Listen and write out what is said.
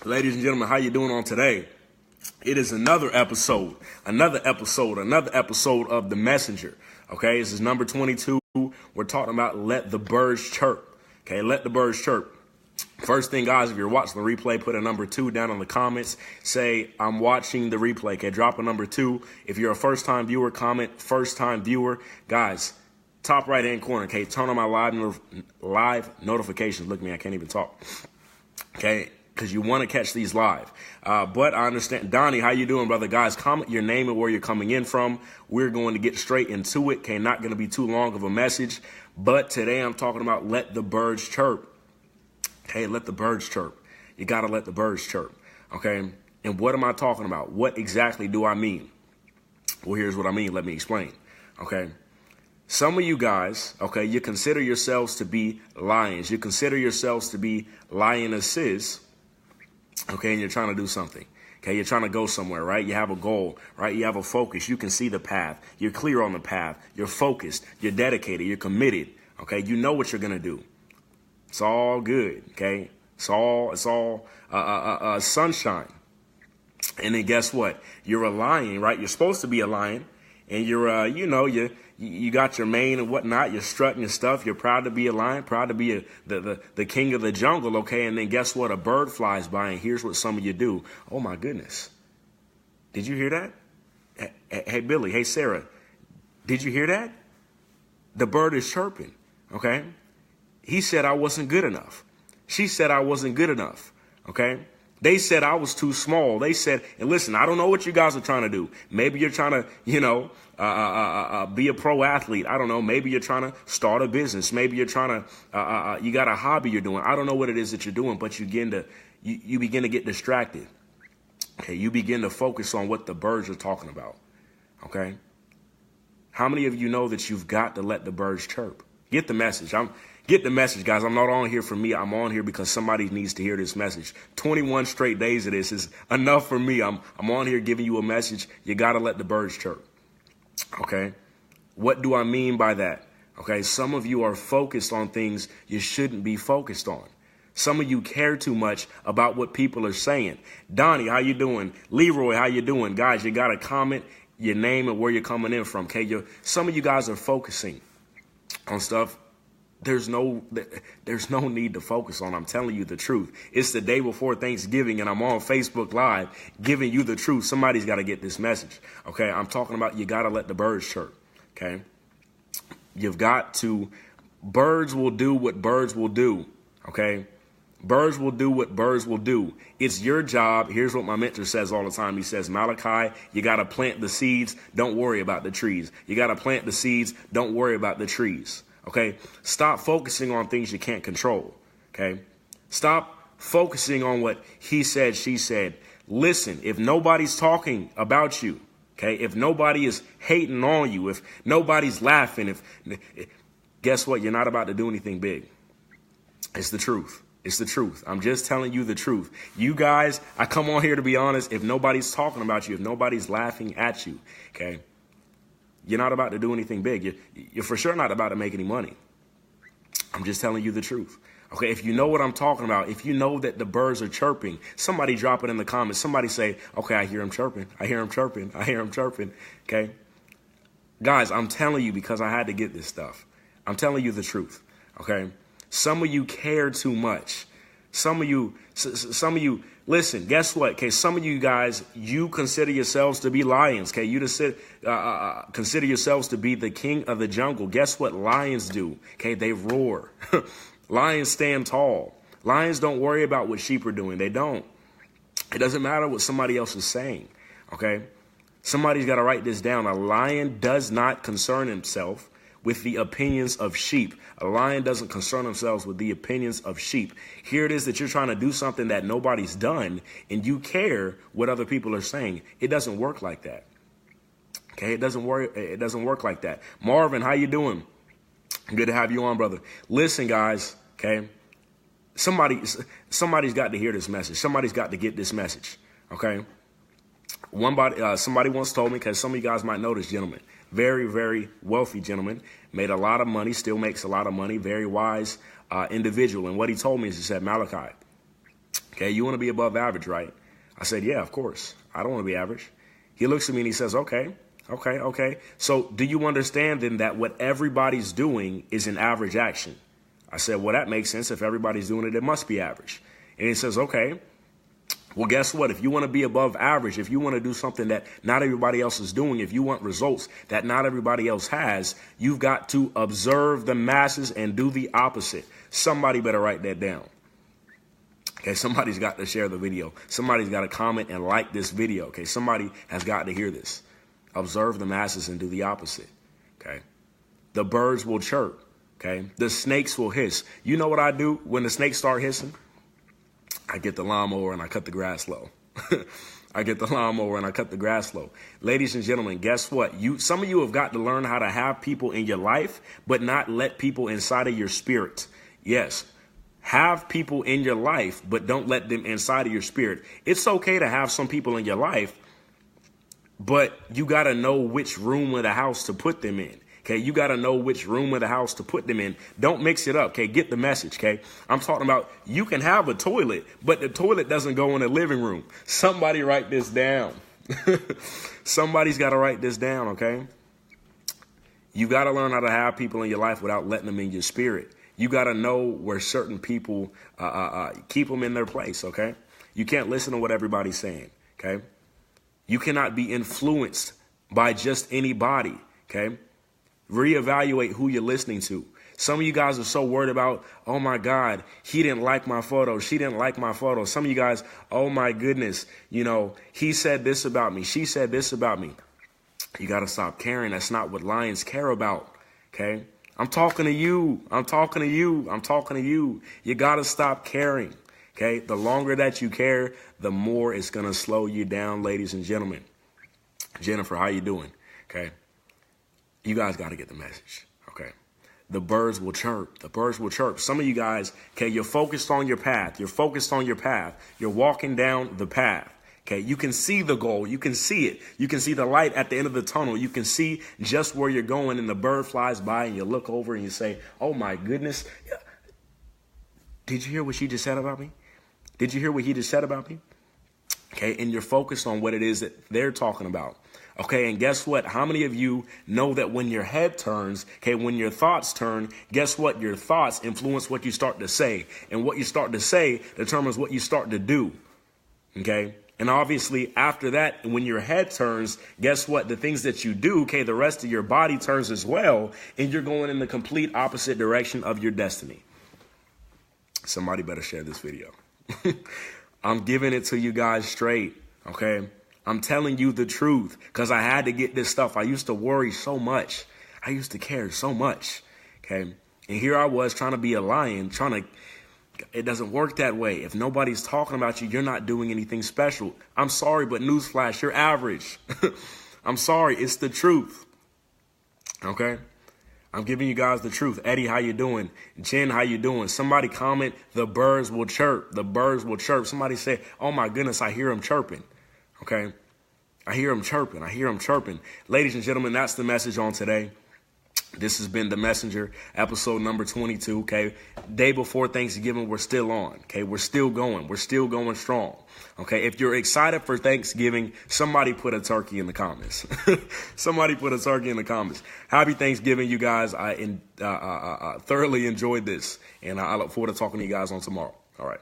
Ladies and gentlemen, how you doing on today? It is another episode of The Messenger. Okay, this is number 22. We're talking about let the birds chirp. Okay, let the birds chirp. First thing, guys, if you're watching the replay, put a number 2 down in the comments. Say, I'm watching the replay. Okay, drop a number 2. If you're a first-time viewer, comment first-time viewer. Guys, top right-hand corner, okay, turn on my live notifications. Look at me, I can't even talk. Okay, because you want to catch these live. But I understand. Donnie, how you doing, brother? Guys, comment your name and where you're coming in from. We're going to get straight into it. Okay, not going to be too long of a message. But today I'm talking about let the birds chirp. Okay, let the birds chirp. You got to let the birds chirp. Okay, and what am I talking about? What exactly do I mean? Well, here's what I mean. Let me explain. Okay. Some of you guys, okay, you consider yourselves to be lions. You consider yourselves to be lionesses, okay, and you're trying to do something. Okay, you're trying to go somewhere, right? You have a goal, right? You have a focus. You can see the path. You're clear on the path. You're focused. You're dedicated. You're committed, okay? You know what you're going to do. It's all good, okay? It's all sunshine. And then guess what? You're a lion, right? You're supposed to be a lion. And you're, you got your mane and whatnot. You're strutting your stuff. You're proud to be a lion, proud to be the king of the jungle, okay? And then guess what? A bird flies by, and here's what some of you do. Oh, my goodness. Did you hear that? Hey, Billy. Hey, Sarah. Did you hear that? The bird is chirping, okay? He said I wasn't good enough. She said I wasn't good enough, okay? They said I was too small. They said, and listen, I don't know what you guys are trying to do. Maybe you're trying to, be a pro athlete. I don't know. Maybe you're trying to start a business. Maybe you're trying to, you got a hobby you're doing. I don't know what it is that you're doing, but you begin to get distracted. Okay. You begin to focus on what the birds are talking about. Okay. How many of you know that you've got to let the birds chirp? Get the message. Get the message, guys. I'm not on here for me. I'm on here because somebody needs to hear this message. 21 straight days of this is enough for me. I'm on here giving you a message. You got to let the birds chirp. Okay. What do I mean by that? Okay. Some of you are focused on things you shouldn't be focused on. Some of you care too much about what people are saying. Donnie, how you doing? Leroy, how you doing? Guys, you got to comment your name and where you're coming in from. Okay. Some of you guys are focusing on stuff there's no need to focus on. I'm telling you the truth. It's the day before Thanksgiving and I'm on Facebook Live giving you the truth. Somebody's got to get this message. Okay. I'm talking about you got to let the birds chirp. Okay. You've got to. Birds will do what birds will do. Okay. Birds will do what birds will do. It's your job. Here's what my mentor says all the time. He says, Malachi, you got to plant the seeds. Don't worry about the trees. You got to plant the seeds. Don't worry about the trees. Okay, stop focusing on things you can't control. Okay, stop focusing on what he said, she said. Listen, if nobody's talking about you, okay, if nobody is hating on you, if nobody's laughing, guess what? You're not about to do anything big. It's the truth. It's the truth. I'm just telling you the truth. You guys, I come on here to be honest. If nobody's talking about you, if nobody's laughing at you, okay, you're not about to do anything big. You're for sure not about to make any money. I'm just telling you the truth. Okay, if you know what I'm talking about, if you know that the birds are chirping, somebody drop it in the comments. Somebody say, okay, I hear them chirping. I hear them chirping. I hear them chirping. Okay. Guys, I'm telling you because I had to get this stuff. I'm telling you the truth. Okay. Some of you care too much. Some of you, listen, guess what? Okay, some of you guys, you consider yourselves to be lions. Okay, you just consider yourselves to be the king of the jungle. Guess what lions do? Okay, they roar. Lions stand tall. Lions don't worry about what sheep are doing. They don't. It doesn't matter what somebody else is saying. Okay, somebody's got to write this down. A lion does not concern himself with the opinions of sheep. A lion doesn't concern themselves with the opinions of sheep. Here it is that you're trying to do something that nobody's done and you care what other people are saying. It doesn't work like that. Okay, it doesn't work like that. Marvin, how you doing? Good to have you on, brother. Listen, guys, okay? Somebody's got to hear this message. Somebody's got to get this message. Okay? Somebody once told me, because some of you guys might know this gentleman, very, very wealthy gentleman, made a lot of money, still makes a lot of money, very wise individual. And what he told me is, he said, Malachi, Okay, you want to be above average, right? I said, yeah, of course. I don't want to be average. He looks at me and he says, okay. So do you understand then that what everybody's doing is an average action? I said, well, that makes sense. If everybody's doing it, it must be average. And he says, okay. Well, guess what? If you want to be above average, if you want to do something that not everybody else is doing, if you want results that not everybody else has, you've got to observe the masses and do the opposite. Somebody better write that down. Okay, somebody's got to share the video. Somebody's got to comment and like this video. Okay, somebody has got to hear this. Observe the masses and do the opposite. Okay, the birds will chirp. Okay, the snakes will hiss. You know what I do when the snakes start hissing? I get the lawnmower and I cut the grass low. I get the lawnmower and I cut the grass low. Ladies and gentlemen, guess what? Some of you have got to learn how to have people in your life, but not let people inside of your spirit. Yes. Have people in your life, but don't let them inside of your spirit. It's okay to have some people in your life, but you got to know which room of the house to put them in. Okay, you got to know which room of the house to put them in. Don't mix it up. Okay, get the message. Okay, I'm talking about you can have a toilet, but the toilet doesn't go in the living room. Somebody write this down. Somebody's got to write this down. Okay, you got to learn how to have people in your life without letting them in your spirit. You got to know where certain people keep them in their place, okay? You can't listen to what everybody's saying, okay? You cannot be influenced by just anybody, okay? Reevaluate who you're listening to. Some of you guys are so worried about, oh, my God, he didn't like my photo. She didn't like my photo. Some of you guys, oh, my goodness, you know, he said this about me. She said this about me. You got to stop caring. That's not what lions care about, okay? I'm talking to you. I'm talking to you. I'm talking to you. You got to stop caring. Okay. The longer that you care, the more it's going to slow you down, ladies and gentlemen. Jennifer, how you doing? Okay. You guys got to get the message. Okay. The birds will chirp. The birds will chirp. Some of you guys, okay, you're focused on your path. You're focused on your path. You're walking down the path. Okay, you can see the goal. You can see it. You can see the light at the end of the tunnel. You can see just where you're going, and the bird flies by, and you look over and you say, oh, my goodness. Did you hear what she just said about me? Did you hear what he just said about me? Okay, and you're focused on what it is that they're talking about. Okay, and guess what? How many of you know that when your head turns, okay, when your thoughts turn, guess what? Your thoughts influence what you start to say, and what you start to say determines what you start to do. Okay? And obviously, after that, when your head turns, guess what? The things that you do, okay, the rest of your body turns as well, and you're going in the complete opposite direction of your destiny. Somebody better share this video. I'm giving it to you guys straight, okay? I'm telling you the truth because I had to get this stuff. I used to worry so much. I used to care so much, okay? And here I was trying to be a lion, it doesn't work that way. If nobody's talking about you, you're not doing anything special. I'm sorry, but newsflash, you're average. I'm sorry, it's the truth. Okay? I'm giving you guys the truth. Eddie, how you doing? Jen, how you doing? Somebody comment, the birds will chirp. The birds will chirp. Somebody say, oh my goodness, I hear them chirping. Okay? I hear them chirping. I hear them chirping. Ladies and gentlemen, that's the message on today. This has been The Messenger, episode number 22, okay? Day before Thanksgiving, we're still on, okay? We're still going. We're still going strong, okay? If you're excited for Thanksgiving, somebody put a turkey in the comments. Somebody put a turkey in the comments. Happy Thanksgiving, you guys. I thoroughly enjoyed this, and I look forward to talking to you guys on tomorrow. All right.